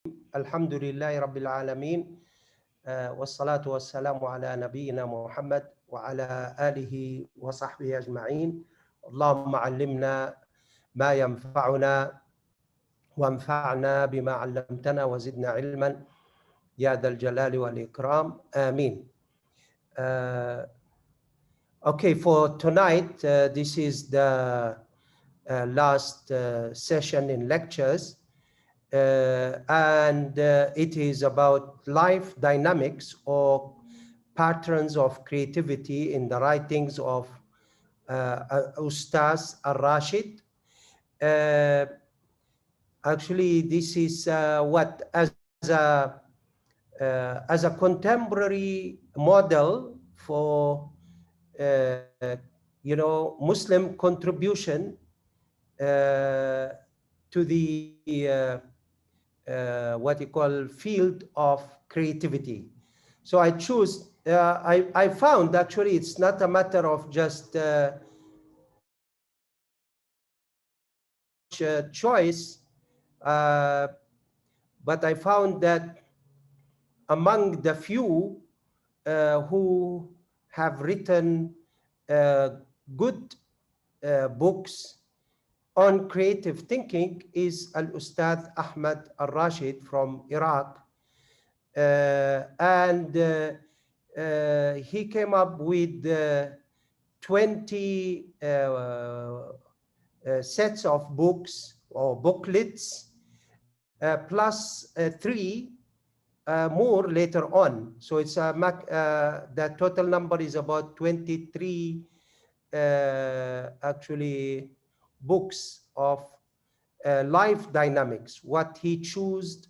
الحمد لله رب العالمين والصلاة والسلام على نبينا محمد وعلى آله وصحبه أجمعين. اللهم علمنا ما ينفعنا وانفعنا بما علمتنا وزدنا علما يا ذا الجلال والإكرام. آمين. Okay, for tonight, this is the last session in lectures. And it is about life dynamics or patterns of creativity in the writings of Ustaz Al-Rashid. Actually, this is what as a contemporary model for Muslim contribution to the what you call field of creativity. So I choose, I found actually it's not a matter of just choice, but I found that among the few who have written good books on creative thinking is Al-Ustad Ahmad Al-Rashid from Iraq. And he came up with 20 sets of books or booklets, plus 3 more later on. So it's the total number is about 23 actually books of life dynamics, what he chose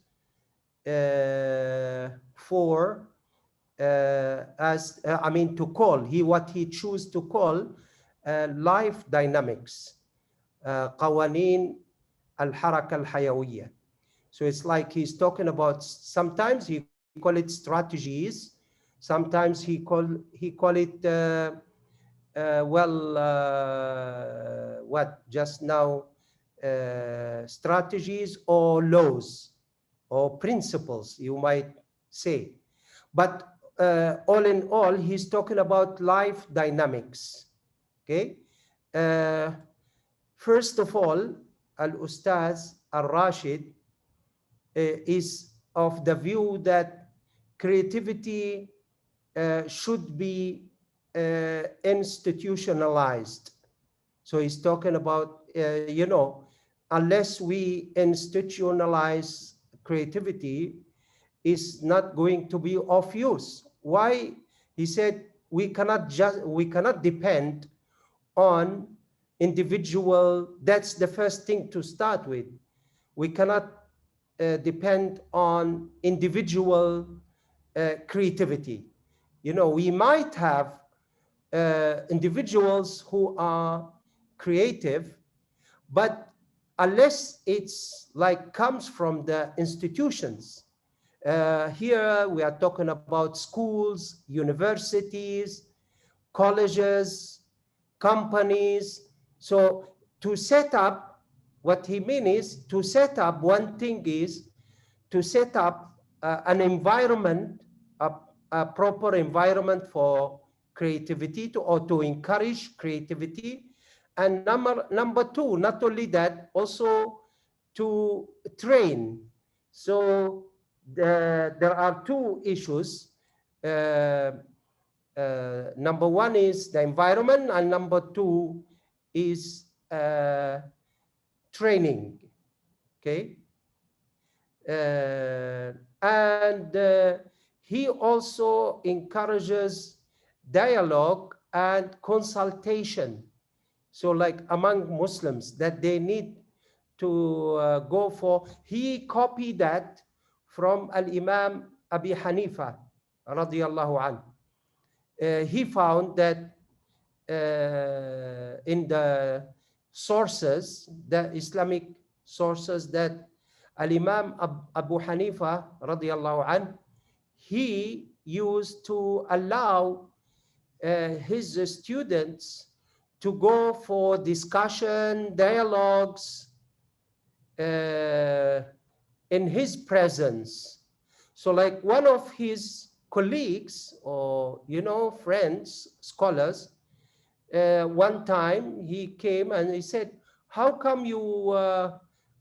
for what he chose to call life dynamics, قوانين الحركة الحيوية. So it's like he's talking about, sometimes he call it strategies, sometimes he call it what just now strategies or laws or principles, you might say. But all in all, he's talking about life dynamics. Okay. First of all, Al-Ustaz Al-Rashid is of the view that creativity should be institutionalized. So he's talking about, unless we institutionalize creativity, is not going to be of use. Why? He said we cannot depend on individual. That's the first thing to start with. We cannot depend on individual creativity. We might have individuals who are creative, but unless it's like comes from the institutions, here we are talking about schools, universities, colleges, companies. So to set up, what he means is to set up, one thing is to set up an environment, a proper environment for creativity, or to encourage creativity. And number two, not only that, also to train. So there are two issues. Number one is the environment, and number two is training. Okay. And he also encourages dialogue and consultation. So like among Muslims, that they need to go for, he copied that from Al-Imam Abi Hanifa radiyallahu anhu. He found that in the sources, the Islamic sources, that Al-Imam Abu Hanifa radiyallahu anhu, he used to allow his students to go for discussion, dialogues in his presence. So like one of his colleagues or, friends, scholars, one time he came and he said, how come you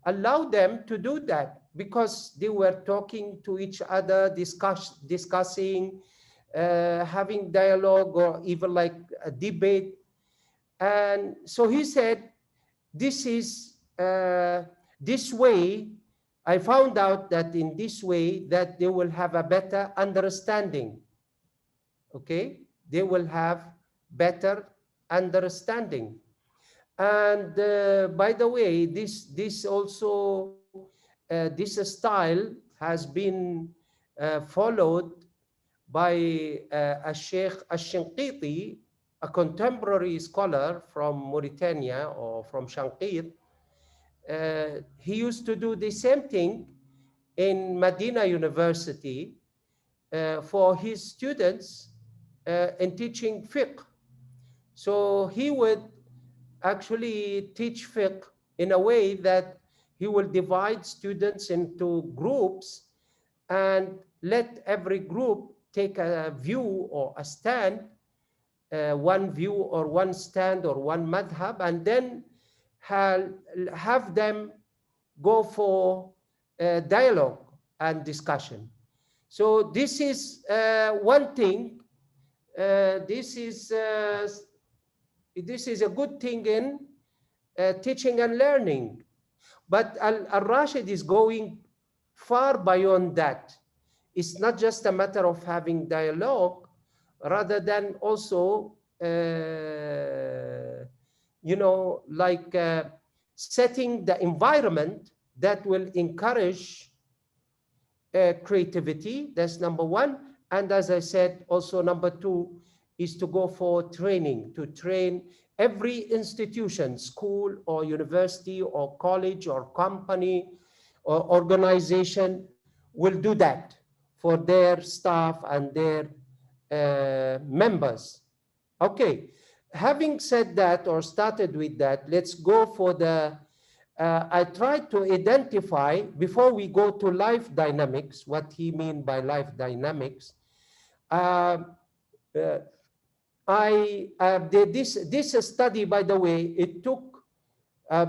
allow them to do that? Because they were talking to each other, discussing, having dialogue or even like a debate. And so he said, this is this way, I found out that in this way that they will have a better understanding. Okay, they will have better understanding. And by the way, this also this style has been followed by a Sheikh al-Shinqiti, a contemporary scholar from Mauritania or from Shanqit. He used to do the same thing in Medina University for his students in teaching fiqh. So he would actually teach fiqh in a way that he will divide students into groups and let every group take a view or a stand, one view or one stand or one madhab, and then have them go for dialogue and discussion. So this is one thing. This is a good thing in teaching and learning. But Al-Rashid is going far beyond that. It's not just a matter of having dialogue, rather than also, setting the environment that will encourage creativity. That's number one. And as I said, also number two is to go for training, to train every institution, school or university or college or company or organization will do that for their staff and their members. Okay, having said that or started with that, let's go for the, I tried to identify, before we go to life dynamics, what he mean by life dynamics. This study, by the way, it took,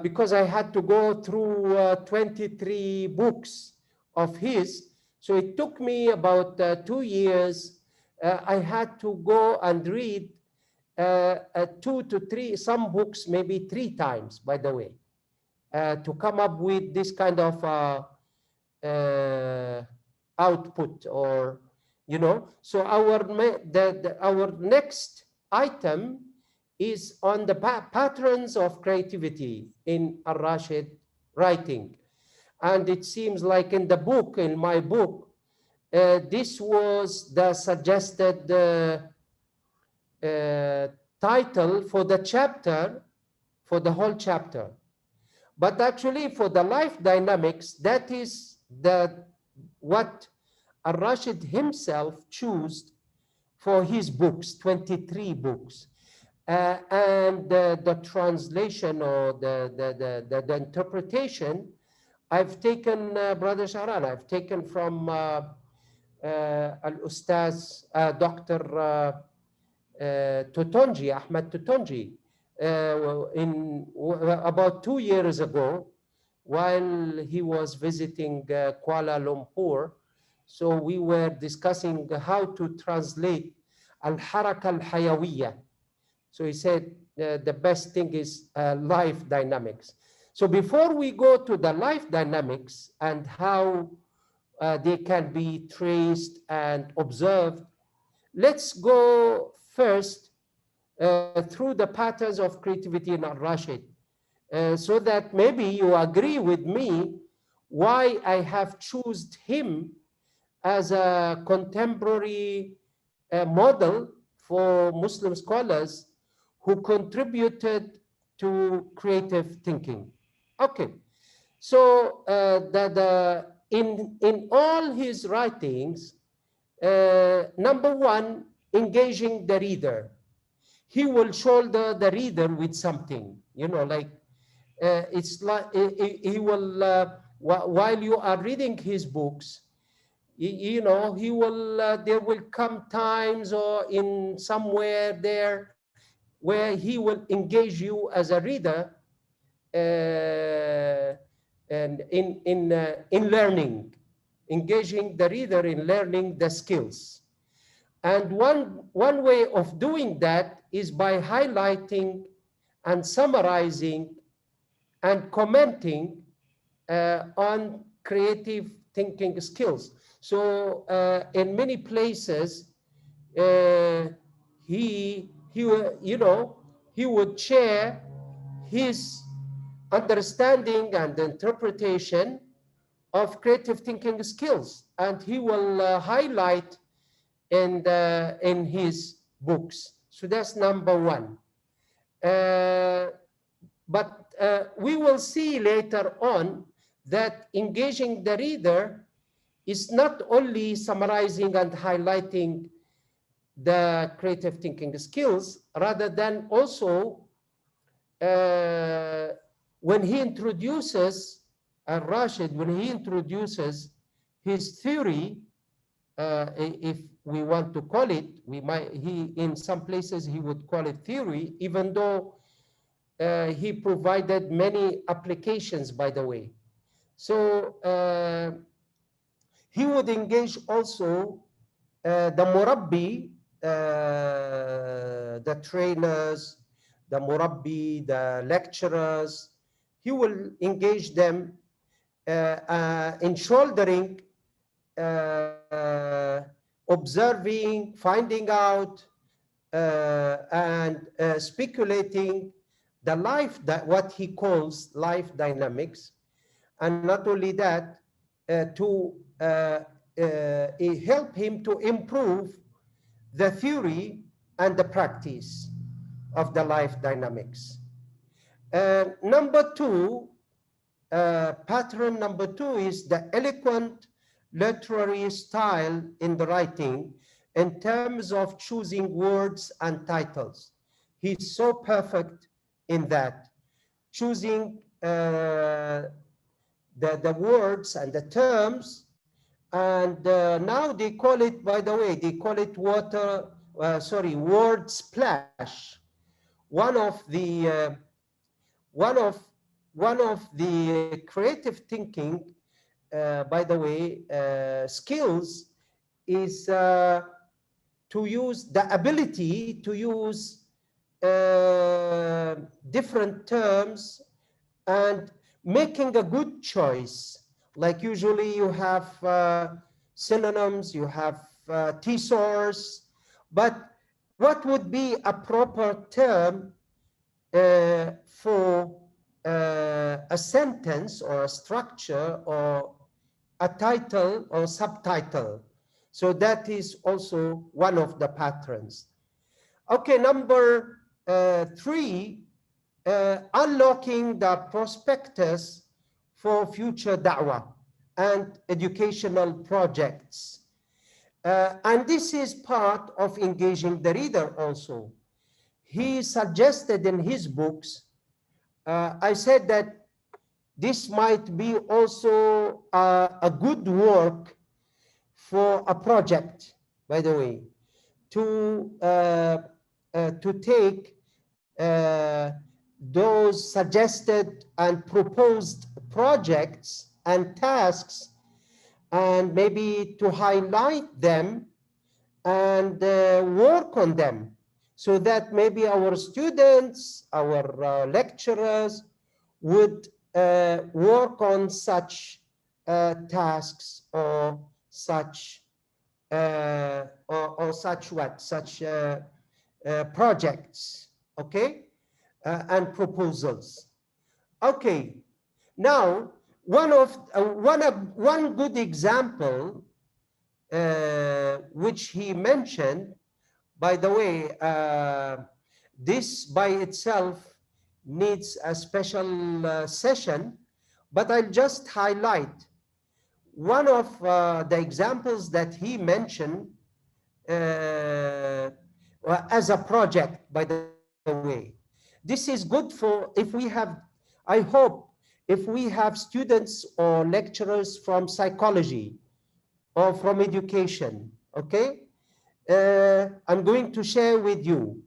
because I had to go through 23 books of his, so it took me about 2 years. I had to go and read 2 to 3, some books maybe 3 times, by the way, to come up with this kind of output, or so our next item is on the patterns of creativity in Al-Rashid writing. And it seems like in the book, in my book, this was the suggested title for the chapter, for the whole chapter. But actually for the life dynamics, that is what Al-Rashid himself chose for his books, 23 books. And the translation or the interpretation, I've taken, Brother Shahran, I've taken from Al-Ustaz, Dr. Tutonji, Ahmed Tutonji, about 2 years ago, while he was visiting Kuala Lumpur. So we were discussing how to translate Al-Haraka Al-Hayawiyya. So he said the best thing is life dynamics. So before we go to the life dynamics and how they can be traced and observed, let's go first through the patterns of creativity in Al-Rashid, so that maybe you agree with me why I have chosen him as a contemporary model for Muslim scholars who contributed to creative thinking. Okay, so in all his writings, number one, engaging the reader. He will shoulder the reader with something, like it's like he will while you are reading his books, you know, he will, there will come times or in somewhere there where he will engage you as a reader, and in learning, engaging the reader in learning the skills. And one way of doing that is by highlighting and summarizing and commenting on creative thinking skills. So in many places, you know, he would share his understanding and interpretation of creative thinking skills, and he will highlight in his books. So that's number one. But we will see later on that engaging the reader is not only summarizing and highlighting the creative thinking skills, rather than also when he introduces, Rashid, when he introduces his theory, if we want to call it, we might, he, in some places he would call it theory, even though he provided many applications, by the way. So he would engage also the murabbi, the trainers, the murabbi, the lecturers. He will engage them in shouldering, observing, finding out, and speculating the life, that what he calls life dynamics. And not only that, to help him to improve the theory and the practice of the life dynamics. Number two, pattern number two is the eloquent literary style in the writing in terms of choosing words and titles. He's so perfect in that, choosing the words and the terms. And now they call it, by the way, they call it word splash. One of the creative thinking, by the way, skills is to use the ability to use different terms and making a good choice. Like usually you have synonyms, you have thesaurus, but what would be a proper term for a sentence or a structure or a title or subtitle? So that is also one of the patterns. Okay, number three, unlocking the prospectus for future da'wah and educational projects. And this is part of engaging the reader also. He suggested in his books, I said that this might be also a good work for a project, by the way, to take those suggested and proposed projects and tasks, and maybe to highlight them and work on them, so that maybe our students, our lecturers would work on such tasks or such projects, okay, and proposals. Okay, now one good example which he mentioned, by the way, this by itself needs a special session, but I'll just highlight one of the examples that he mentioned as a project, by the way. This is good for, if we have, I hope, if we have students or lecturers from psychology or from education, okay? I'm going to share with you.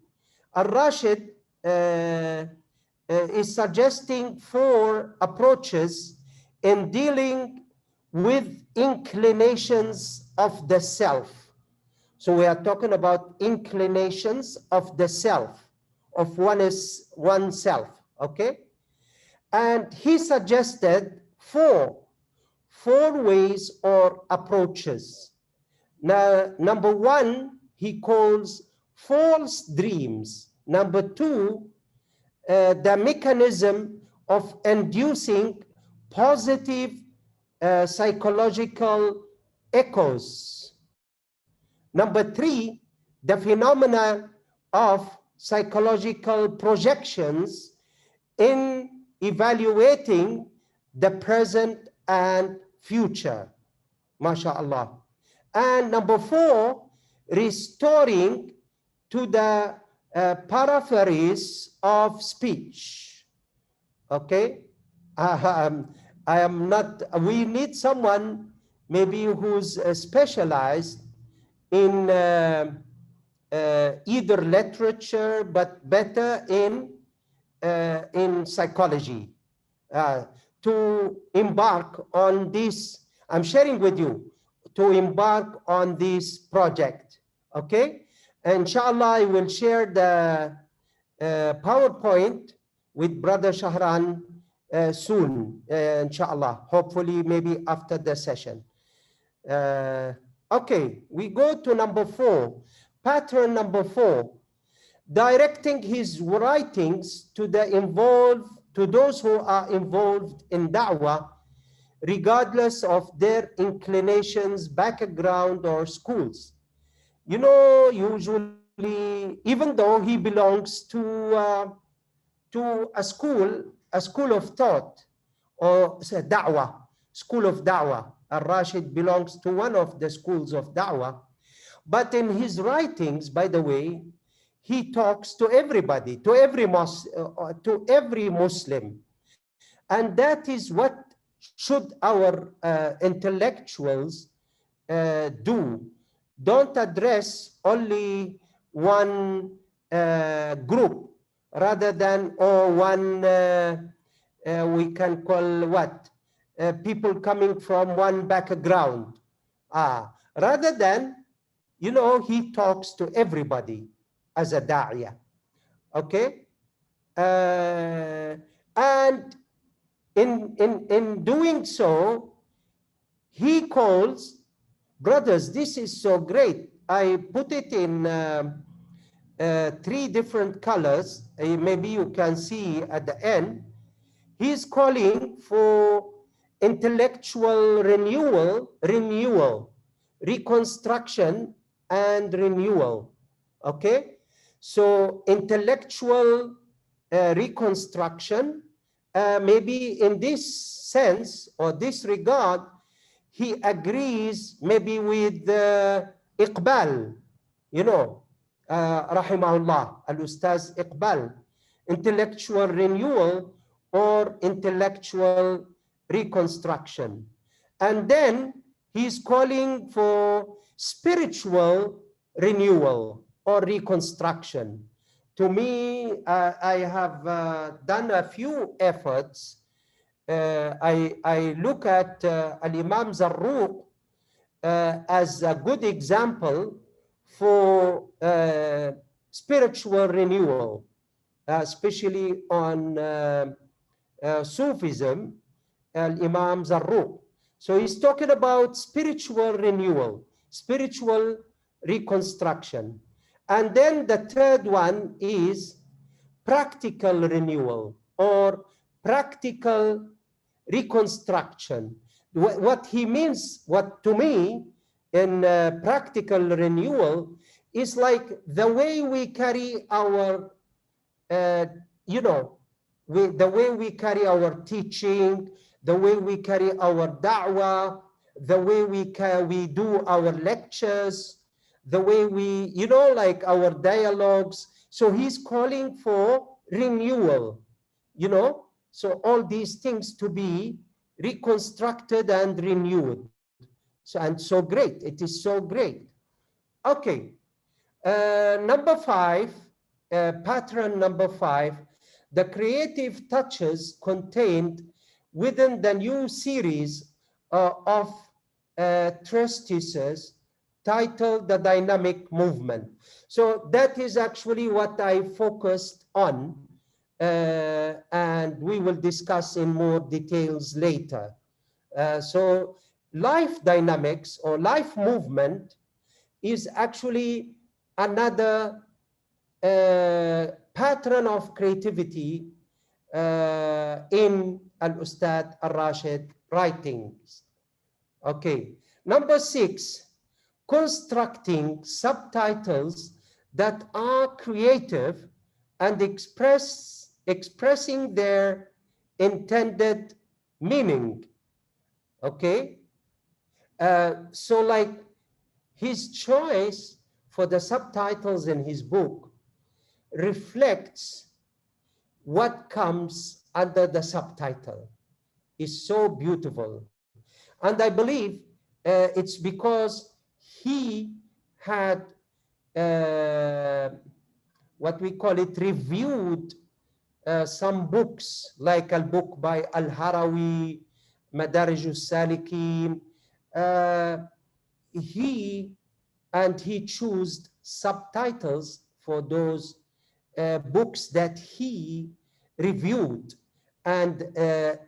Al-Rashid is suggesting 4 approaches in dealing with inclinations of the self. So we are talking about inclinations of the self, of oneself, okay? And he suggested four ways or approaches. Now, number 1, he calls false dreams. Number 2, the mechanism of inducing positive psychological echoes. Number 3, the phenomena of psychological projections in evaluating the present and future. MashaAllah. And number 4, restoring to the paraphrase of speech. Okay? I am not, we need someone maybe who's specialized in either literature, but better in psychology, to embark on this. I'm sharing with you to embark on this project, okay? Inshallah, I will share the PowerPoint with Brother Shahran soon, inshallah, hopefully maybe after the session. Okay, we go to number 4, pattern number 4, directing his writings to those who are involved in da'wah, regardless of their inclinations, background, or schools. You know, usually, even though he belongs to a school of thought, or da'wah, school of da'wah. Al-Rashid belongs to one of the schools of da'wah. But in his writings, by the way, he talks to everybody, to every Muslim. And that is what should our intellectuals do. Don't address only one group, rather than, or one, we can call what? People coming from one background. Rather than, you know, he talks to everybody as a da'iyah, okay? And in doing so, he calls, brothers, this is so great. I put it in 3 different colors. Maybe you can see at the end. He's calling for intellectual renewal, reconstruction, and renewal. Okay? So intellectual reconstruction, maybe in this sense or this regard, he agrees maybe with Iqbal, you know, rahimahullah, al-Ustaz Iqbal, intellectual renewal or intellectual reconstruction. And then he's calling for spiritual renewal or reconstruction. To me, I have done a few efforts. I look at Al-Imam Zarruq as a good example for spiritual renewal, especially on Sufism, Al-Imam Zarruq. So he's talking about spiritual renewal, spiritual reconstruction. And then the third one is practical renewal or practical reconstruction. What he means, what to me, in practical renewal is like the way we carry our, you know, the way we carry our teaching, the way we carry our da'wah, the way we do our lectures, the way we, you know, like our dialogues. So he's calling for renewal, you know, So all these things to be reconstructed and renewed. So, and so great, it is so great. Okay, number 5, pattern number 5, the creative touches contained within the new series of treatises titled The Dynamic Movement. So that is actually what I focused on, and we will discuss in more details later. So life dynamics or life movement is actually another pattern of creativity in Al-Ustad Al-Rashid writings. Okay, number 6, constructing subtitles that are creative and expressing their intended meaning. Okay, so like his choice for the subtitles in his book reflects what comes under the subtitle. Is so beautiful. And I believe it's because he had what we call it reviewed some books, like a book by Al-Harawi, Madarij al-Salikin. He chose subtitles for those books that he reviewed and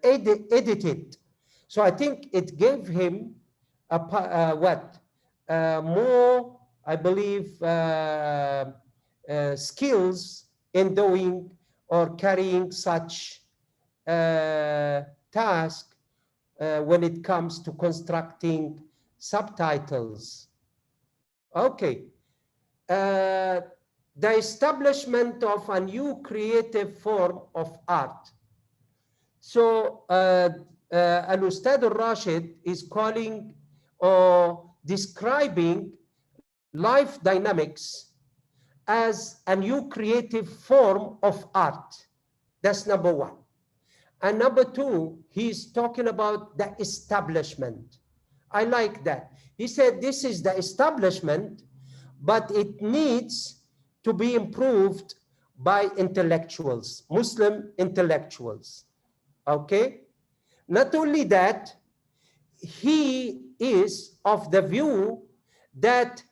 edited. So I think it gave him more, I believe, skills in doing or carrying such task when it comes to constructing subtitles. Okay. The establishment of a new creative form of art. So Al-Ustad al-Rashid is calling or describing life dynamics as a new creative form of art. That's number 1. And number 2, he's talking about the establishment. I like that. He said this is the establishment, but it needs to be improved by intellectuals, Muslim intellectuals. Okay? Not only that, he is of the view that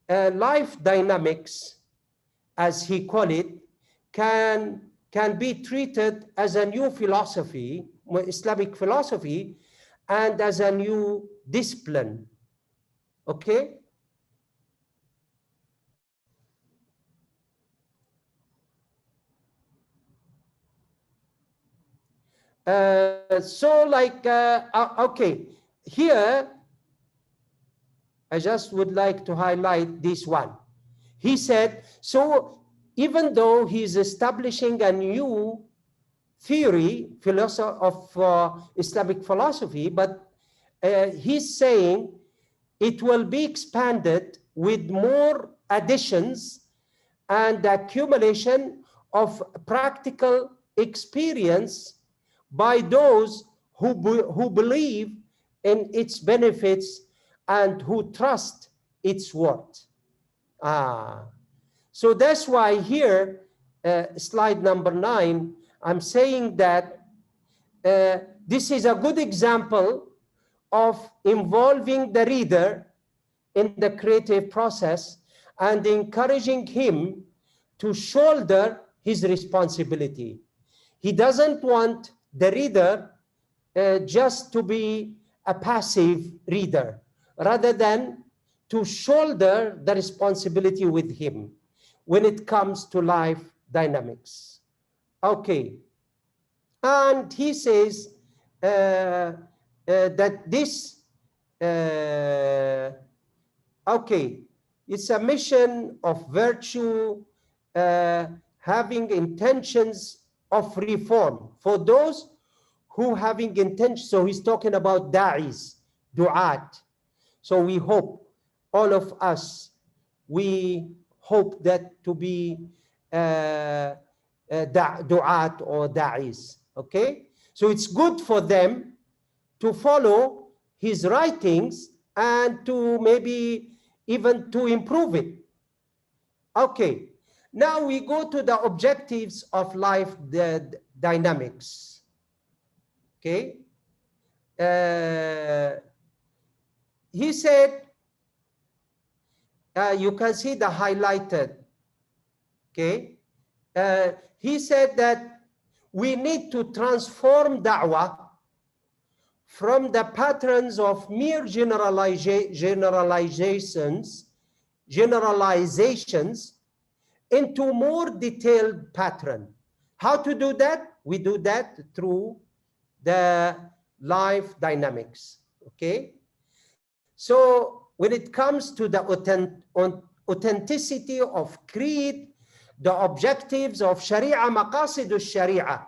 life dynamics, as he call it, can be treated as a new philosophy, Islamic philosophy, and as a new discipline. Okay? Okay, here I just would like to highlight this one. He said, so even though he's establishing a new theory of Islamic philosophy, but he's saying it will be expanded with more additions and accumulation of practical experience by those who believe in its benefits and who trust its worth. So that's why here, slide number 9, I'm saying that this is a good example of involving the reader in the creative process and encouraging him to shoulder his responsibility. He doesn't want the reader just to be a passive reader, rather than to shoulder the responsibility with him when it comes to life dynamics. Okay. And he says that this, okay, it's a mission of virtue, having intentions of reform for those who having intentions. So he's talking about da'is, du'at. So we hope, all of us, we hope that to be du'at or da'is. Okay, so it's good for them to follow his writings and to maybe even to improve it. Okay, now we go to the objectives of life dynamics. Okay, he said, you can see the highlighted. Okay, he said that we need to transform da'wah from the patterns of mere generalizations into more detailed pattern. How to do that? We do that through the life dynamics. Okay, so when it comes to the authenticity of creed, the objectives of Sharia, maqasid al-Sharia,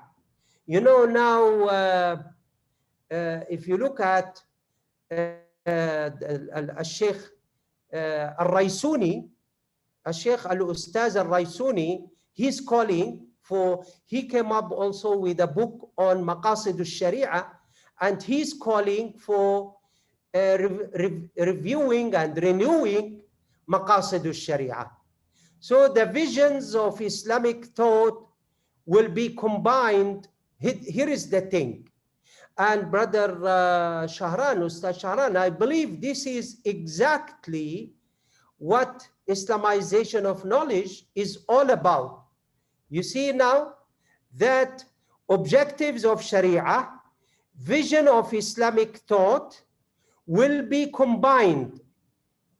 you know, now if you look at الشيخ الريسوني, الشيخ الأستاذ الريسوني, he's calling for, he came up also with a book on مقاصد الشريعة, and he's calling for reviewing and renewing مقاصد الشريعة. So the visions of Islamic thought will be combined. Here is the thing. And Brother Shahran, Ustaz Shahran, I believe this is exactly what Islamization of knowledge is all about. You see now that objectives of Sharia, vision of Islamic thought will be combined.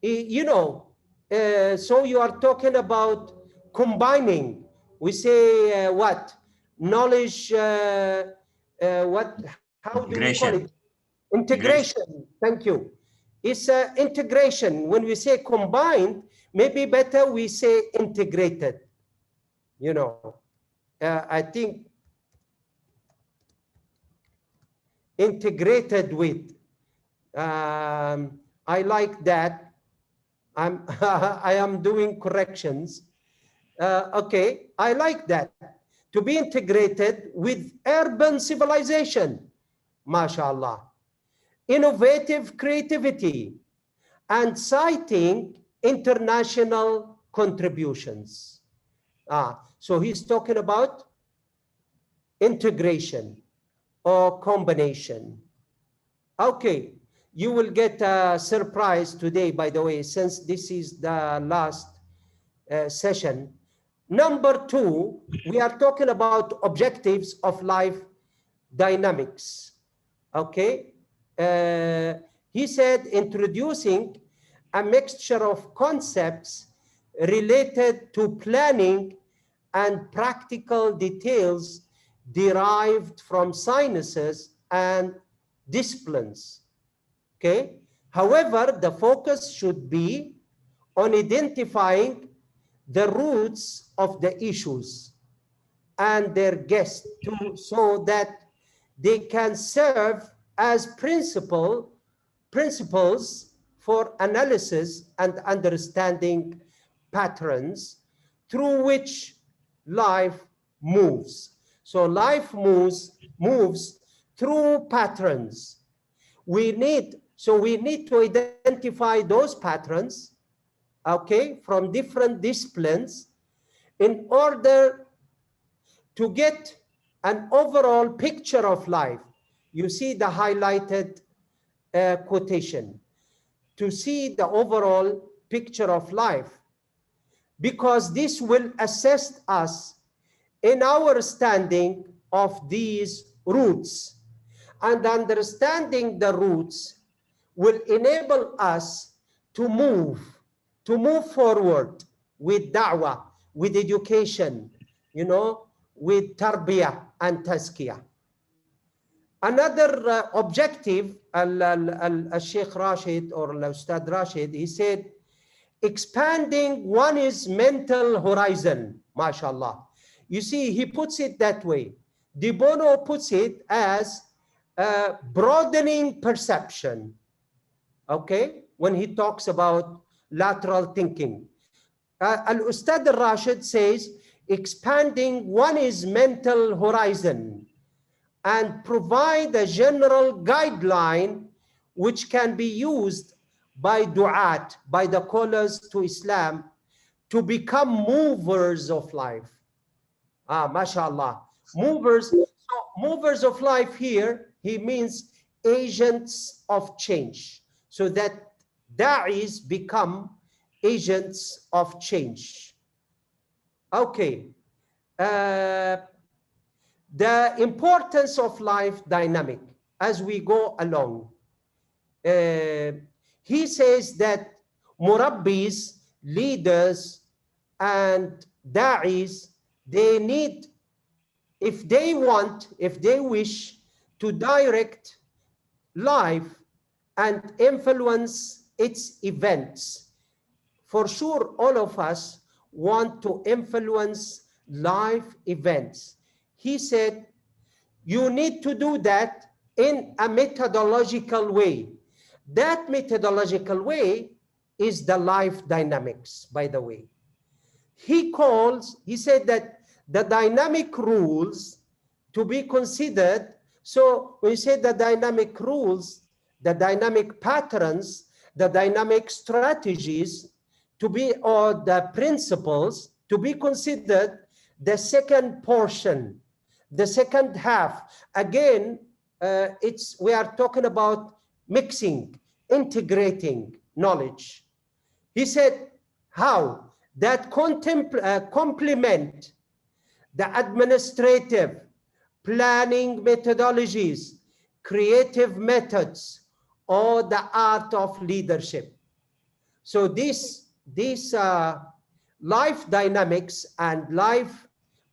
You know, so you are talking about combining. We say what? Knowledge, what? How do we call it? Integration. Thank you. It's integration. When we say combined, maybe better we say integrated. You know, I think integrated with. I like that. I am doing corrections. Okay, I like that. To be integrated with urban civilization. MashaAllah. Innovative creativity and citing international contributions. So he's talking about integration or combination. Okay, you will get a surprise today, by the way, since this is the last session. Number 2, we are talking about objectives of life dynamics. Okay, he said introducing a mixture of concepts related to planning and practical details derived from sciences and disciplines. Okay, however, the focus should be on identifying the roots of the issues and their guests so that they can serve as principles for analysis and understanding patterns through which life moves. So life moves through patterns. We need to identify those patterns, okay, from different disciplines in order to get an overall picture of life. You see the highlighted quotation. To see the overall picture of life, because this will assist us in our understanding of these roots. And understanding the roots will enable us to move forward with da'wah, with education, you know, with tarbiyah and tazkiyah. Another objective, al-Sheikh Rashid or al-Ustad Rashid, he said, expanding one's mental horizon, mashallah. You see, he puts it that way. De Bono puts it as broadening perception, okay, when he talks about lateral thinking. Al-Ustad Rashid says, expanding one's mental horizon. and provide a general guideline which can be used by du'at, by the callers to Islam, to become movers of life. Mashallah. Movers. So movers of life here, he means agents of change. So that da'is become agents of change. Okay. The importance of life dynamic as we go along. He says that murabbis, leaders, and da'is, they need, if they want, if they wish to direct life and influence its events. For sure, all of us want to influence life events. He said, you need to do that in a methodological way. That methodological way is the life dynamics, by the way. He said that the dynamic rules to be considered. So when you say the dynamic rules, the dynamic patterns, the dynamic strategies to be, or the principles to be considered, the second portion, the second half. Again, we are talking about mixing, integrating knowledge. He said how that complement the administrative planning methodologies, creative methods, or the art of leadership. So these life dynamics and life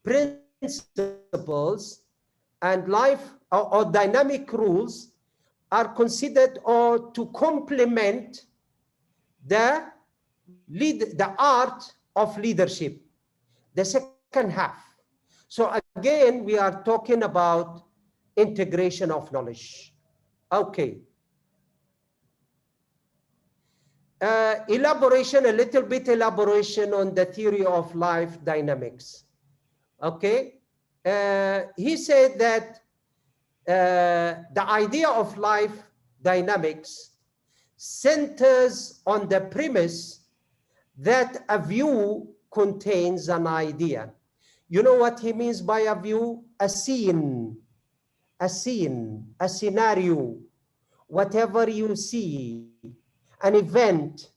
principles and life or dynamic rules are considered or to complement the art of leadership, the second half. So again, we are talking about integration of knowledge. Okay. Elaboration, a little bit elaboration on the theory of life dynamics. Okay. He said that the idea of life dynamics centers on the premise that a view contains an idea. You know what he means by a view? A scene, a scenario, whatever you see, an event.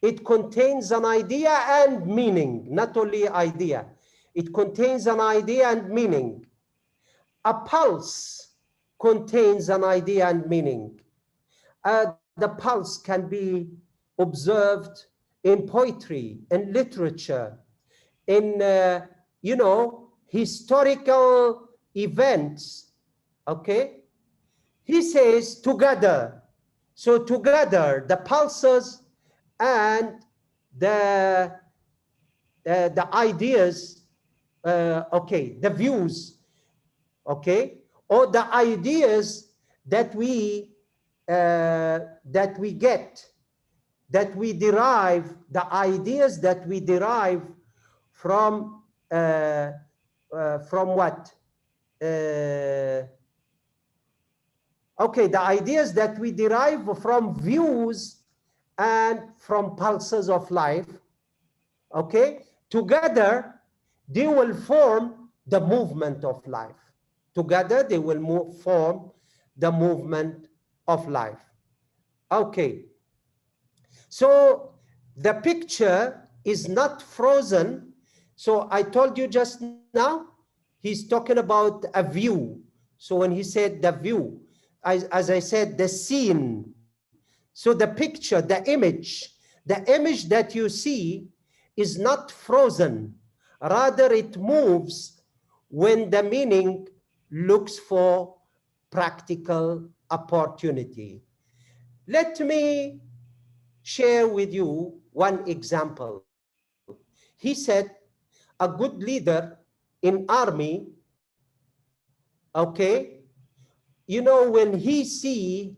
It contains an idea and meaning, not only idea. It contains an idea and meaning. A pulse contains an idea and meaning. The pulse can be observed in poetry, in literature, in historical events. Okay, he says together. So together, the pulses and the ideas, the views, or the ideas that we get, that we derive, the ideas that we derive from what? The ideas that we derive from views and from pulses of life, together they will form the movement of life. Together they will form the movement of life. Okay, so the picture is not frozen. So I told you just now, he's talking about a view. So when he said the view, as I said, the scene. So the picture, the image that you see is not frozen. Rather, it moves when the meaning looks for practical opportunity. Let me share with you one example. He said, a good leader in army, when he see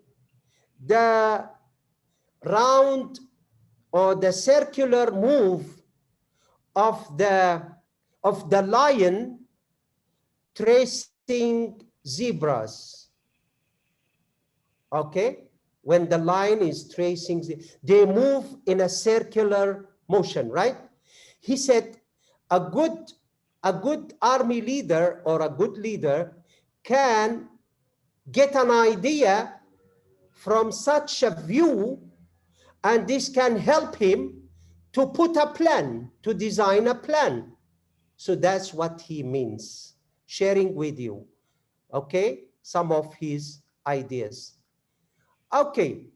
the round or the circular move of the lion tracing zebras, okay? When the line is tracing, they move in a circular motion, right? He said a good army leader or a good leader can get an idea from such a view, and this can help him to put a plan, to design a plan. So that's what he means, sharing with you, okay, some of his ideas. Okay.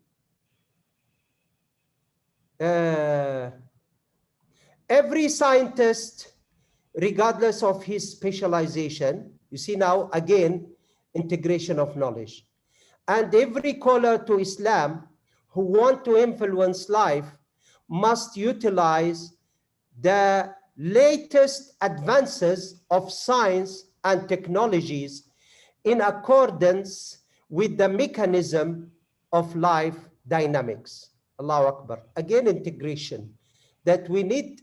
Every scientist, regardless of his specialization, you see now, again, integration of knowledge. And every caller to Islam who want to influence life must utilize the latest advances of science and technologies in accordance with the mechanism of life dynamics. Allahu Akbar. Again, integration. That we need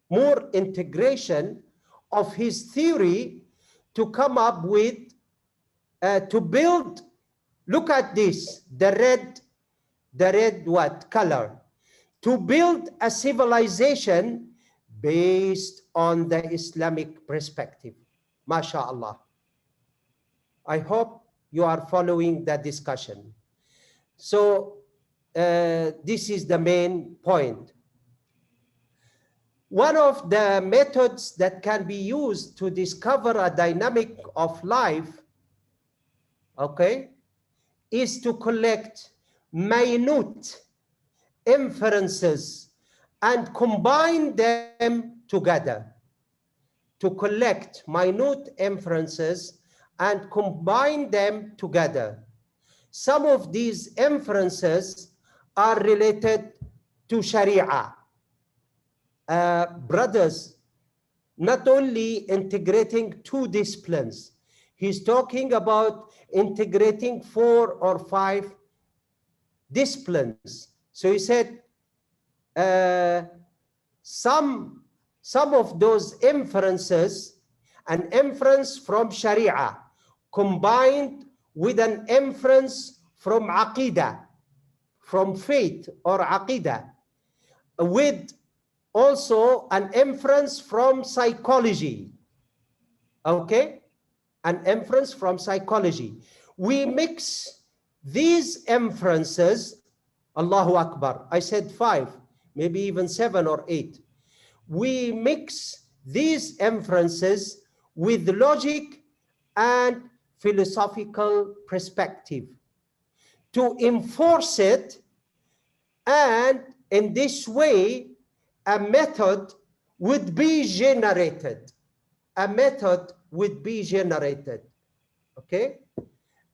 more integration of his theory to come up with, to build, look at this, the red what? Color. To build a civilization based on the Islamic perspective. MashaAllah. I hope you are following the discussion. So this is the main point. One of the methods that can be used to discover a dynamic of life, okay, is to collect minute inferences and combine them together. To collect minute inferences and combine them together. Some of these inferences are related to Sharia. Brothers, not only integrating two disciplines, he's talking about integrating 4 or 5 disciplines. So he said some of those inferences, an inference from Sharia combined with an inference from Aqidah, from faith or Aqidah, with also an inference from psychology, okay? An inference from psychology. We mix these inferences, Allahu Akbar, I said 5, maybe even 7 or 8. We mix these inferences with logic and philosophical perspective to enforce it, and in this way, a method would be generated. A method would be generated, okay?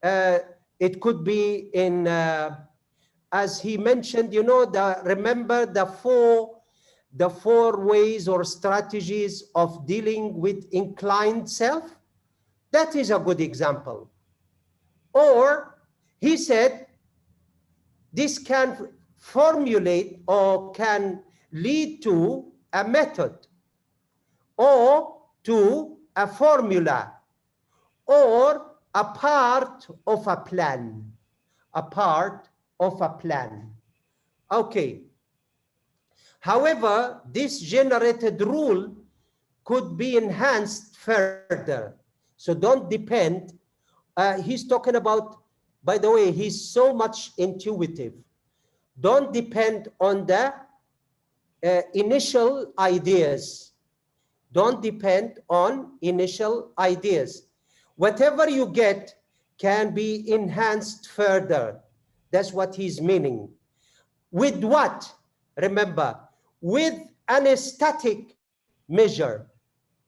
It could be in, as he mentioned, you know, remember the four ways or strategies of dealing with inclined self? That is a good example. Or he said, this can formulate or can lead to a method or to a formula or a part of a plan. A part of a plan. Okay. However, this generated rule could be enhanced further. So don't depend. He's talking about, by the way, he's so much intuitive. Don't depend on the initial ideas. Don't depend on initial ideas. Whatever you get can be enhanced further. That's what he's meaning. With what? Remember, with an aesthetic measure,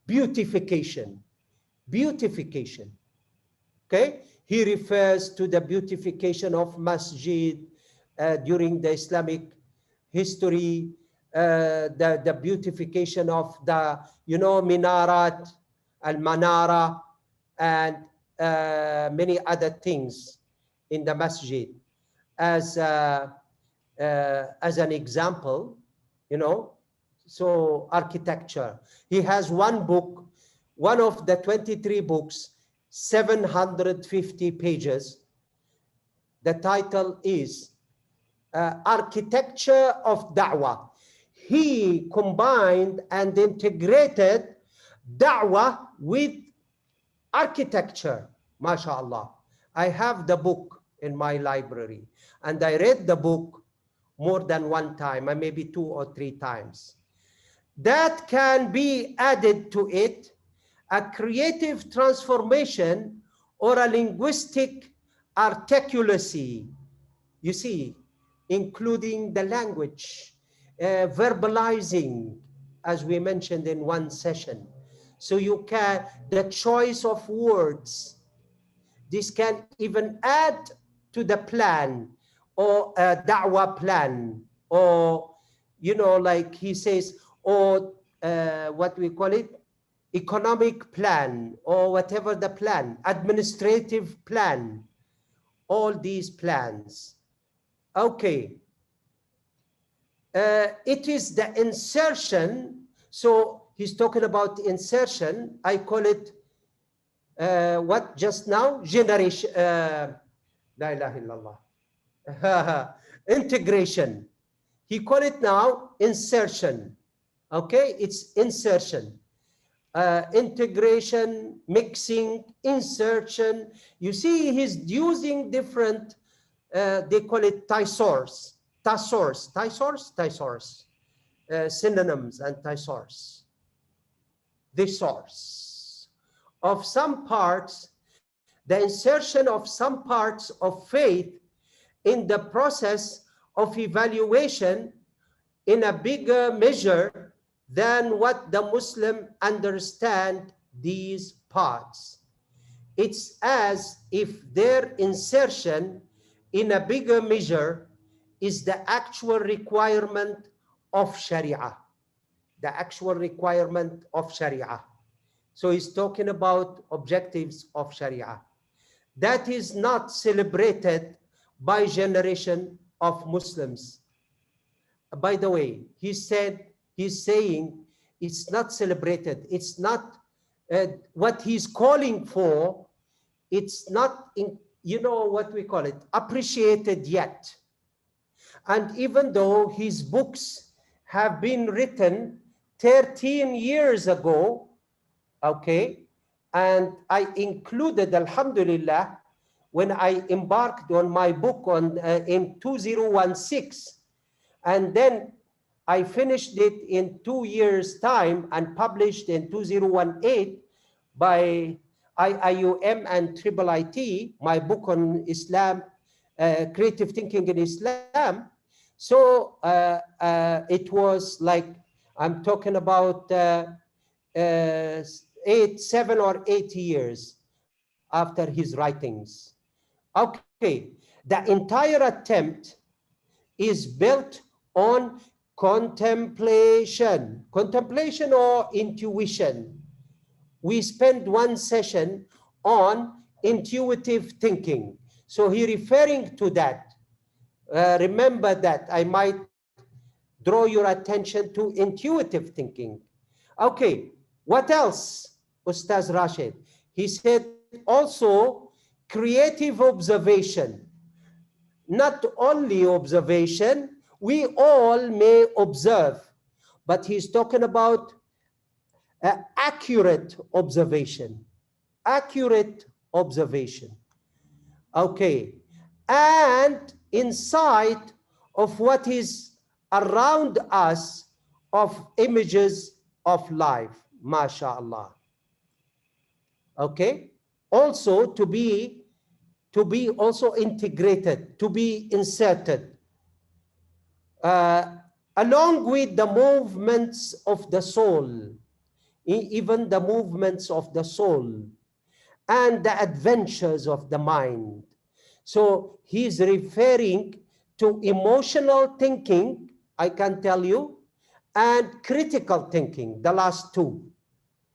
beautification. Beautification. Okay? He refers to the beautification of masjid during the Islamic history, the beautification of the, you know, minarat, al-manara, and many other things in the masjid. As an example, you know, so architecture. He has one book, one of the 23 books 750 pages. The title is Architecture of Da'wah. He combined and integrated da'wah with architecture. MashaAllah. I have the book in my library, and I read the book more than one time, maybe 2 or 3 times. That can be added to it a creative transformation or a linguistic articulacy. You see, including the language, verbalizing, as we mentioned in one session. So you can, the choice of words, this can even add to the plan or a da'wah plan, or, you know, like he says, or what we call it, economic plan, or whatever the plan, administrative plan, all these plans. Okay. It is the insertion. So he's talking about insertion. I call it what just now? Generation. La ilaha illallah. Integration. He call it now insertion. Okay, it's insertion. Integration, mixing, insertion. You see, he's using different, they call it thesaurus, synonyms and thesaurus. The source of some parts, the insertion of some parts of faith in the process of evaluation in a bigger measure than what the Muslim understand these parts. It's as if their insertion in a bigger measure is the actual requirement of Sharia. The actual requirement of Sharia. So he's talking about objectives of Sharia. That is not celebrated by generation of Muslims. By the way, he's saying it's not celebrated. It's not what he's calling for. It's not, you know what we call it, appreciated yet. And even though his books have been written 13 years ago, okay, and I included, alhamdulillah, when I embarked on my book in 2016, and then I finished it in 2 years' time and published in 2018 by IIUM and IIIT, my book on Islam, creative thinking in Islam. So it was like, I'm talking about 7 or 8 years after his writings. Okay, the entire attempt is built on contemplation or intuition. We spent one session on intuitive thinking. So he referring to that. Remember that. I might draw your attention to intuitive thinking. Okay, what else, Ustaz Rashid? He said also creative observation. Not only observation, we all may observe, but he's talking about accurate observation. Accurate observation. Okay, and insight of what is around us of images of life, mashallah. Okay, also to be also integrated, to be inserted, along with the movements of the soul, even the movements of the soul, and the adventures of the mind. So he's referring to emotional thinking, I can tell you, and critical thinking, the last two.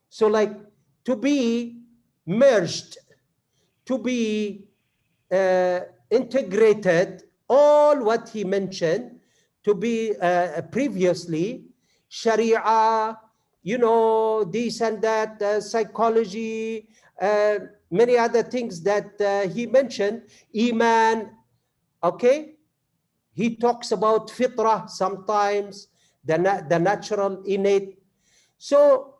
So like to be merged, to be integrated, all what he mentioned, to be previously, Sharia, you know, this and that, psychology, many other things that he mentioned, Iman, okay? He talks about fitrah sometimes, the natural innate. So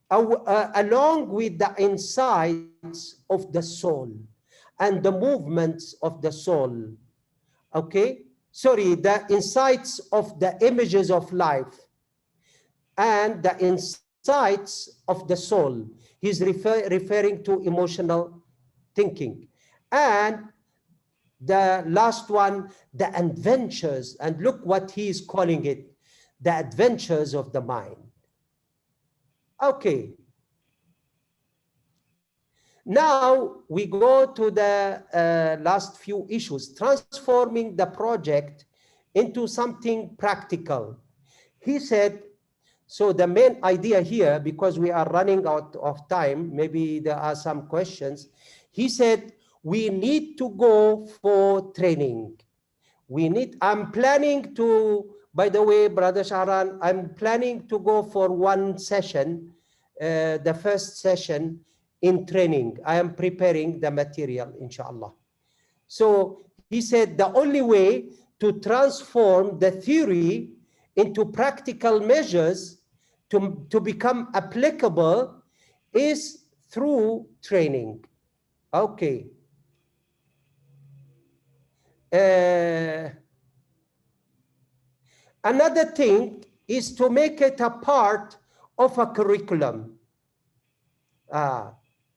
along with the insights of the soul and the movements of the soul, okay? Sorry, the insights of the images of life and the insights of the soul. He's referring to emotional thinking. And the last one, the adventures, and look what he's calling it, the adventures of the mind. Okay. Now we go to the last few issues, transforming the project into something practical. He said, so the main idea here, because we are running out of time, maybe there are some questions. He said, we need to go for training. I'm planning to, by the way, Brother Shahran, I'm planning to go for one session, the first session in training. I am preparing the material, inshallah. So he said the only way to transform the theory into practical measures to become applicable is through training. Okay. Another thing is to make it a part of a curriculum.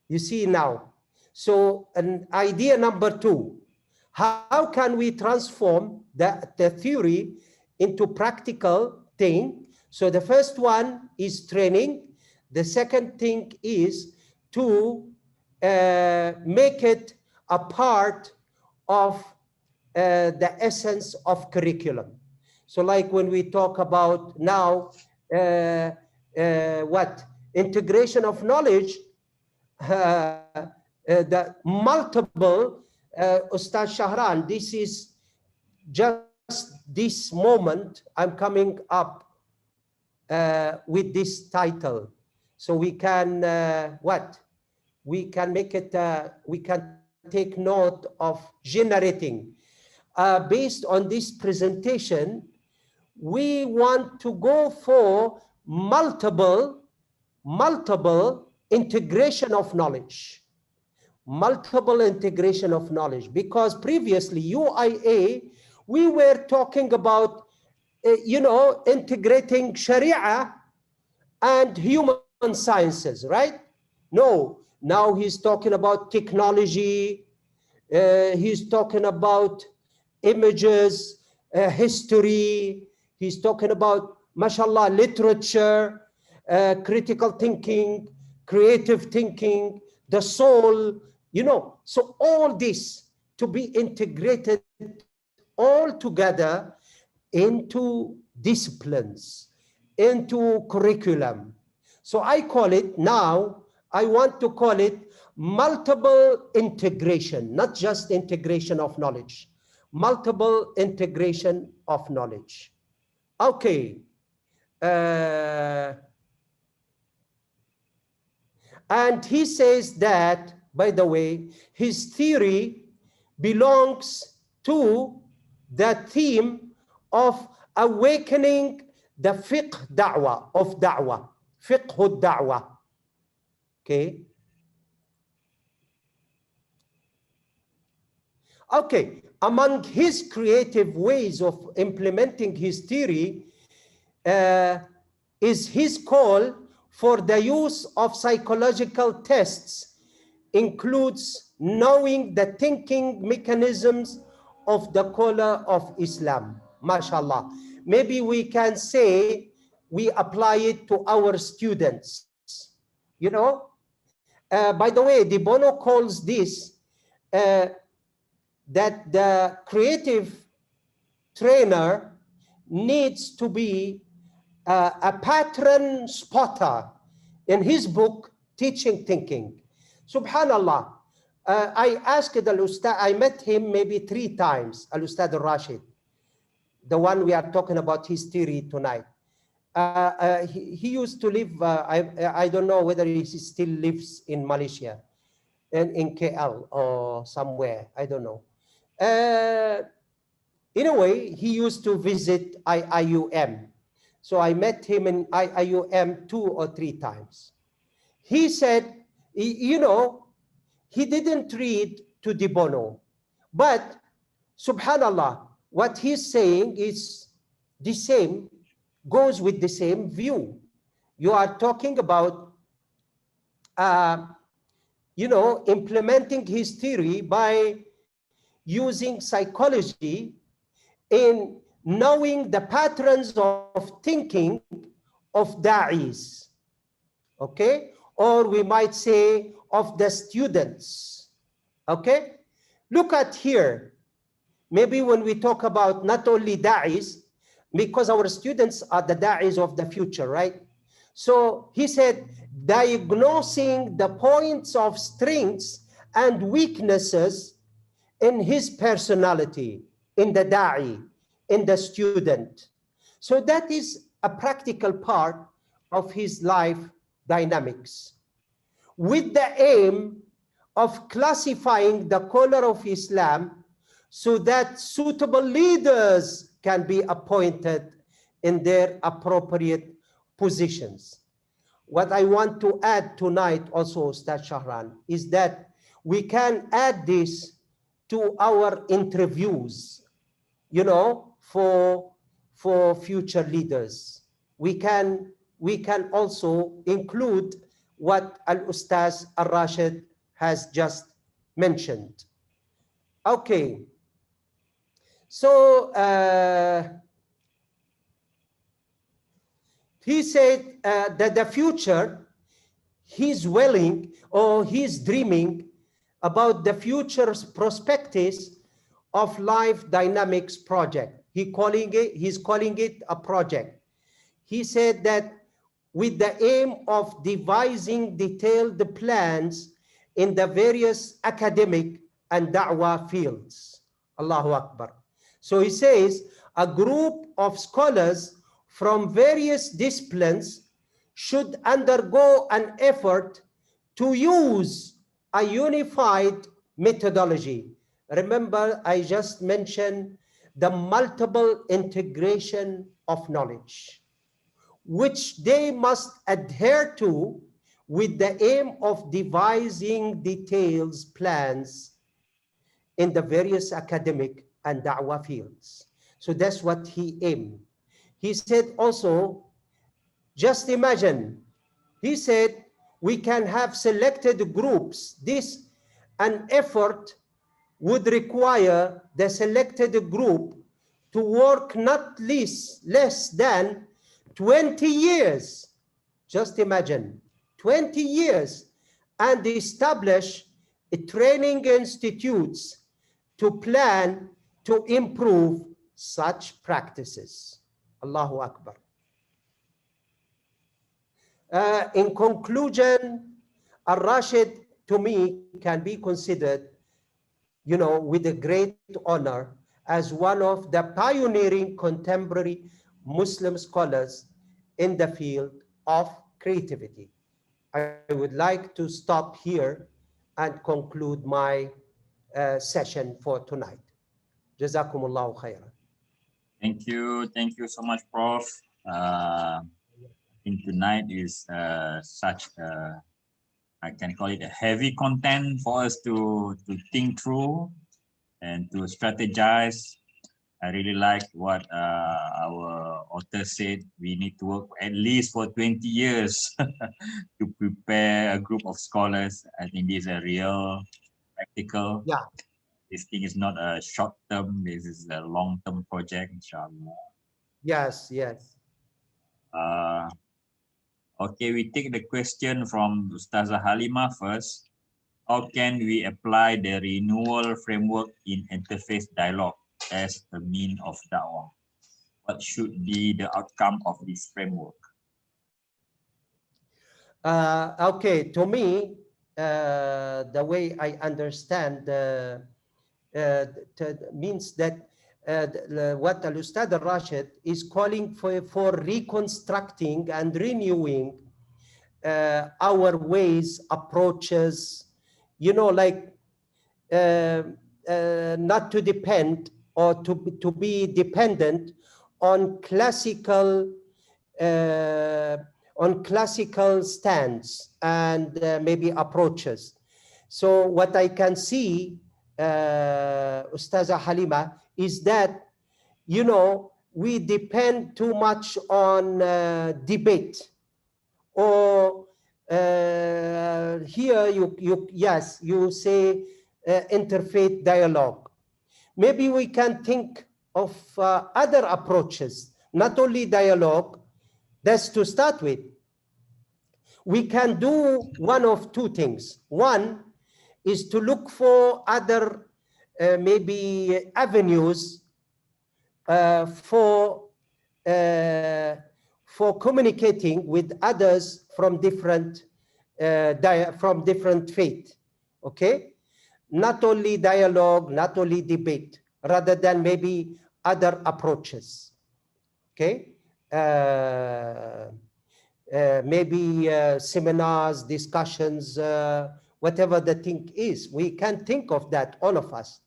You see now. So an idea number 2, how can we transform the theory into practical thing? So the first one is training. The second thing is to make it a part of the essence of curriculum. So like when we talk about now, integration of knowledge, the multiple, Ustaz Shahran, this is just this moment I'm coming up with this title. So we can, we can make it, we can take note of generating. Based on this presentation, we want to go for multiple integration of knowledge. Multiple integration of knowledge, because previously UIA, we were talking about, you know, integrating Sharia and human sciences, right? No, now he's talking about technology, he's talking about images, history, he's talking about, mashallah, literature, critical thinking, creative thinking, the soul, you know. So all this to be integrated all together into disciplines, into curriculum. So I call it now, I want to call it multiple integration, not just integration of knowledge, multiple integration of knowledge. Okay. And he says that, by the way, his theory belongs to the theme of awakening the fiqh da'wah of da'wah, fiqh da'wah. Okay. Okay. Among his creative ways of implementing his theory is his call for the use of psychological tests, includes knowing the thinking mechanisms of the scholar of Islam. MashaAllah. Maybe we can say we apply it to our students. You know, by the way, De Bono calls this that the creative trainer needs to be a pattern spotter in his book, Teaching Thinking. Subhanallah, I asked Al-Ustad, I met him maybe 3 times, Al-Ustad Al-Rashid, the one we are talking about his theory tonight. he used to live, I don't know whether he still lives in Malaysia and in KL or somewhere, I don't know. In a way, he used to visit IIUM. So I met him in IIUM 2 or 3 times. He said, you know, he didn't read to De Bono, but subhanallah, what he's saying is the same, goes with the same view. You are talking about, you know, implementing his theory by using psychology in knowing the patterns of thinking of da'is, okay? Or we might say of the students, okay? Look at here. Maybe when we talk about not only da'is, because our students are the da'is of the future, right? So he said, diagnosing the points of strengths and weaknesses in his personality, in the da'i, in the student. So that is a practical part of his life dynamics, with the aim of classifying the color of Islam so that suitable leaders can be appointed in their appropriate positions. What I want to add tonight also, Ustaz Shahran, is that we can add this to our interviews, you know, for future leaders. We can also include what Al-Ustaz Al-Rashid has just mentioned. Okay, so he said that the future, he's willing or he's dreaming about the future prospectus of Life Dynamics project. He's calling it a project. He said that with the aim of devising detailed plans in the various academic and da'wah fields. Allahu Akbar. So he says a group of scholars from various disciplines should undergo an effort to use a unified methodology. Remember, I just mentioned the multiple integration of knowledge, which they must adhere to with the aim of devising details plans in the various academic and da'wah fields. So that's what he aimed. He said also, just imagine, he said, we can have selected groups. This, an effort would require the selected group to work not less than 20 years. Just imagine, 20 years, and establish training institutes to plan to improve such practices. Allahu Akbar. In conclusion, Al-Rashid, to me, can be considered, you know, with a great honor as one of the pioneering contemporary Muslim scholars in the field of creativity. I would like to stop here and conclude my session for tonight. Jazakumullahu khairan. Thank you so much, Prof. I think tonight is such a, I can call it a heavy content for us to think through and to strategize. I really like what our author said. We need to work at least for 20 years to prepare a group of scholars. I think this is a real practical. Yeah. This thing is not a short term. This is a long term project, inshallah. Yes, yes. Okay, we take the question from Ustazah Halima first. How can we apply the renewal framework in interfaith dialogue as a mean of da'wah? What should be the outcome of this framework? Okay, to me, the way I understand means that what Al-Ustad Al-Rashid is calling for reconstructing and renewing our ways, approaches, you know, like not to depend or to be dependent on classical stands and maybe approaches. So what I can see, Ustaza Halima, is that, you know, we depend too much on debate, or here yes, you say interfaith dialogue. Maybe we can think of other approaches, not only dialogue. That's to start with. We can do one of two things. One is to look for other maybe avenues for communicating with others from different faith. Okay, not only dialogue, not only debate, rather than maybe other approaches. Okay. Maybe seminars, discussions, whatever the thing is. We can think of that, all of us.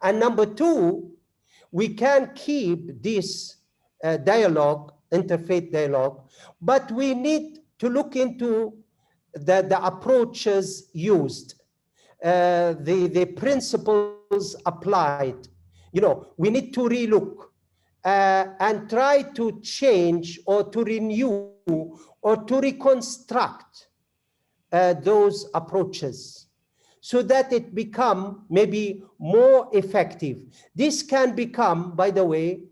And number two, we can keep this dialogue, interfaith dialogue, but we need to look into the approaches used, the principles applied. You know, we need to relook and try to change or to renew or to reconstruct those approaches so that it become maybe more effective. This can become, by the way,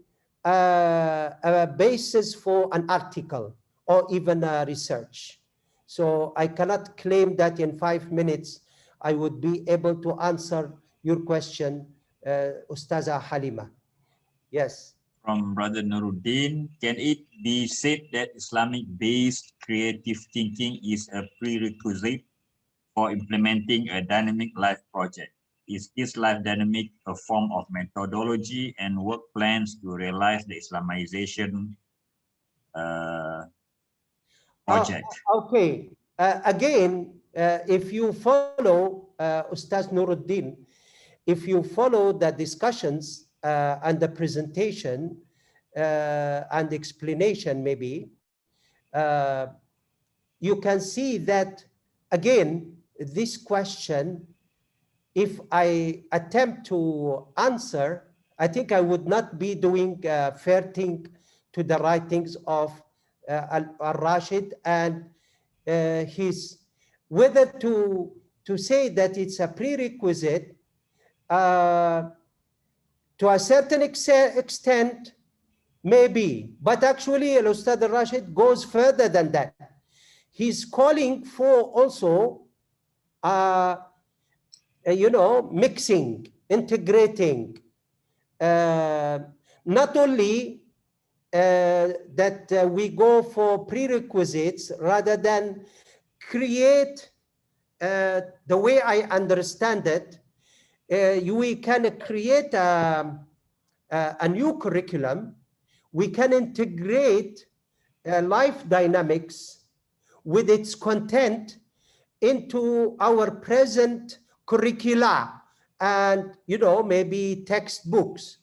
a basis for an article or even a research. So I cannot claim that in 5 minutes I would be able to answer your question, Ustaza Halima. Yes. From Brother Nuruddin, can it be said that Islamic-based creative thinking is a prerequisite for implementing a dynamic life project? Is this life dynamic a form of methodology and work plans to realize the Islamization project? Okay. Again, if you follow Ustaz Nuruddin, if you follow the discussions and the presentation and explanation, maybe you can see that, again, this question, if I attempt to answer, I think I would not be doing fair thing to the writings of Al-Rashid and his, whether to say that it's a prerequisite to a certain extent, maybe, but actually Al-Ustad Al-Rashid goes further than that. He's calling for also you know, mixing, integrating, not only that we go for prerequisites, rather than create, the way I understand it, we can create a new curriculum. We can integrate life dynamics with its content into our present curricula, and, you know, maybe textbooks,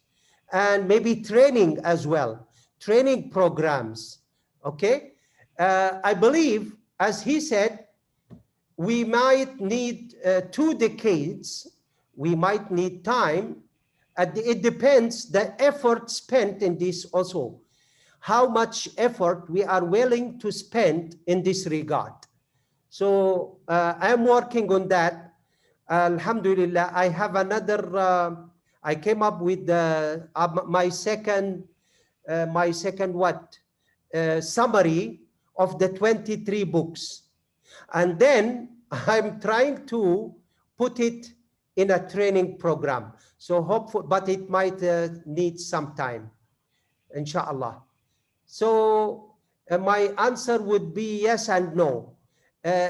and maybe training as well, training programs. Okay. I believe, as he said, we might need 2 decades, we might need time. It depends the effort spent in this also, how much effort we are willing to spend in this regard. So I'm working on that. Alhamdulillah, I have another, I came up with my second summary of the 23 books. And then I'm trying to put it in a training program. So hopefully, but it might need some time, inshallah. So my answer would be yes and no.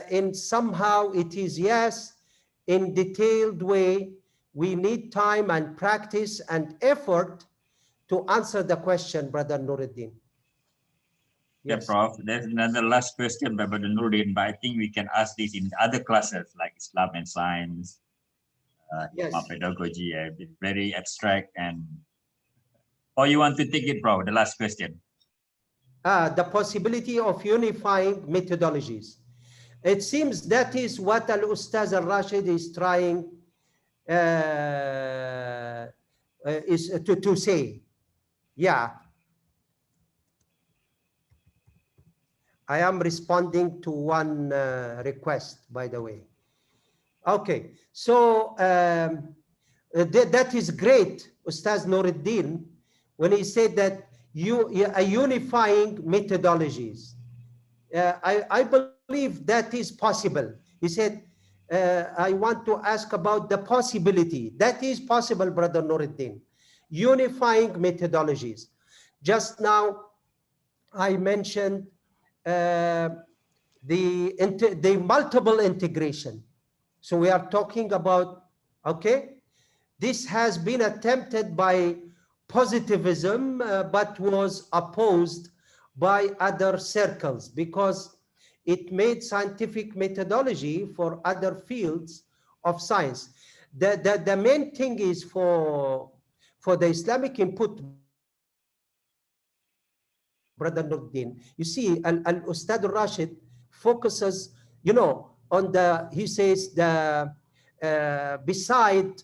In somehow it is yes, in detailed way, we need time and practice and effort to answer the question, Brother Nuruddin. Yeah, Yes. Prof. There's another last question by Brother Nuruddin, but I think we can ask this in other classes like Islam and Science, Yes. pedagogy. It's very abstract and. Or you want to take it, Prof? The last question. The possibility of unifying methodologies. It seems that is what Al-Ustaz Al-Rashid is trying is to say. Yeah. I am responding to one request, by the way. Okay, so that is great, Ustaz Nuruddin, when he said that unifying methodologies. I believe that is possible. He said, I want to ask about the possibility. That is possible, Brother Nuruddin. Unifying methodologies. Just now, I mentioned the multiple integration. So we are talking about, okay, this has been attempted by positivism, but was opposed by other circles because it made scientific methodology for other fields of science. The main thing is for the Islamic input, Brother Nuruddin, you see, Al-Ustad al-Rashid focuses, on the, he says, beside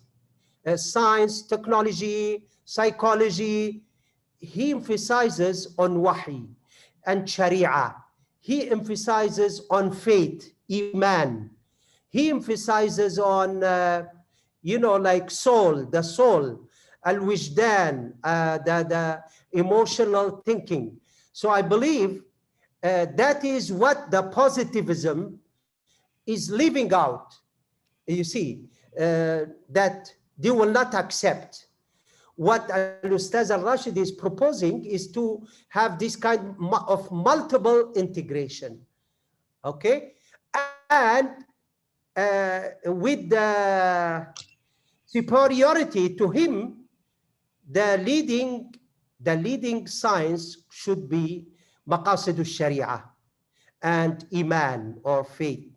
science, technology, psychology, he emphasizes on wahi and sharia. He emphasizes on faith, iman. He emphasizes on, like soul, the soul, al-wijdan, the emotional thinking. So I believe that is what the positivism is leaving out. You see, that they will not accept. What Al-Ustaz Al-Rashid is proposing is to have this kind of multiple integration, okay? And with the superiority to him, the leading science should be maqasid al-sharia and iman or faith.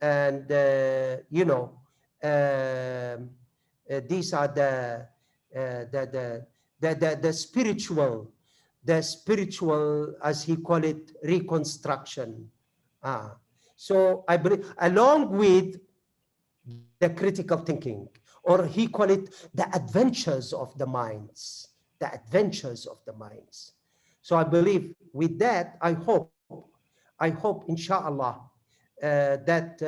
And these are the spiritual, as he call it, reconstruction. So I believe, along with the critical thinking, or he call it the adventures of the minds, the adventures of the minds. So I believe with that, I hope, inshallah, that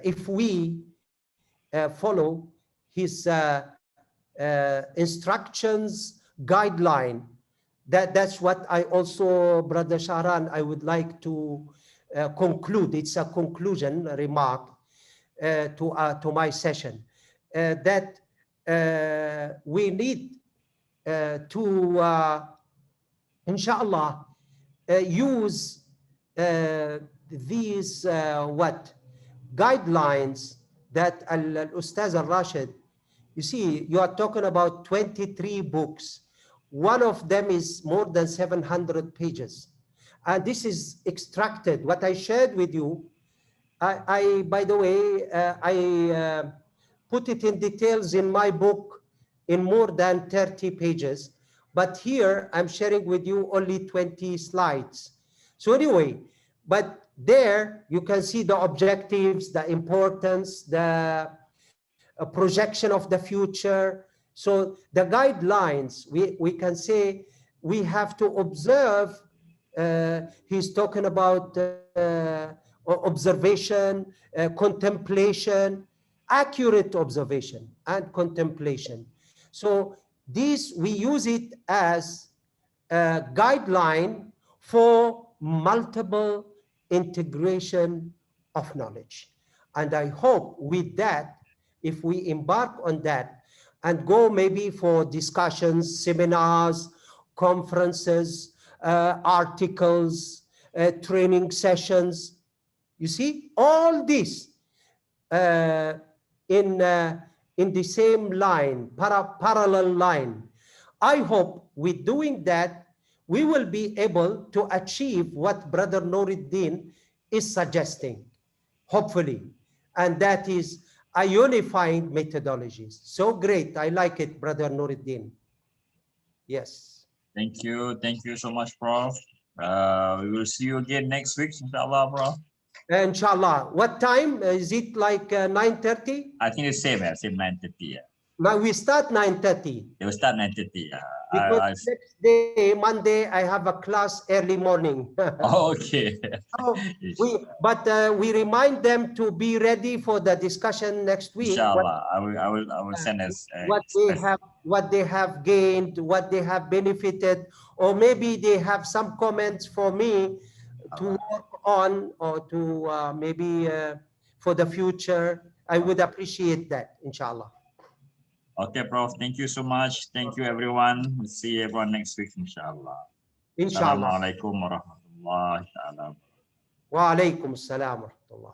if we follow his instructions, guideline, that's what I also, Brother Shahran, I would like to conclude. It's a conclusion remark to my session, that we need to, inshallah, use these guidelines that Al-Ustaz Al-Rashid, you see, you are talking about 23 books. One of them is more than 700 pages. And this is extracted. What I shared with you, I by the way, I put it in details in my book in more than 30 pages. But here I'm sharing with you only 20 slides. So anyway, but there you can see the objectives, the importance, the projection of the future. So the guidelines, we can say we have to observe. He's talking about observation, contemplation, accurate observation and contemplation. So these, we use it as a guideline for multiple integration of knowledge. And I hope with that, if we embark on that and go maybe for discussions, seminars, conferences, articles, training sessions, you see, all this in the same line, parallel line I hope with doing that, we will be able to achieve what Brother Nuruddin is suggesting, hopefully. And that is a unifying methodology. So great. I like it, Brother Nuruddin. Yes. Thank you. Thank you so much, Prof. We will see you again next week, inshallah, Prof. Inshallah. What time? Is it like 9:30? I think it's same, same 9:30. Now we start 9:30. It will start 9:30. Because next day, Monday, I have a class early morning. Okay. So we remind them to be ready for the discussion next week. Inshallah, I will send us what they have gained, what they have benefited, or maybe they have some comments for me to work on, or to maybe for the future. I would appreciate that, inshallah. Okay, Prof. Thank you so much. Thank you, everyone. We'll see everyone next week, inshallah. Inshallah. Assalamualaikum warahmatullahi wabarakatuh. Wa alaikum assalam wa rahmatullah.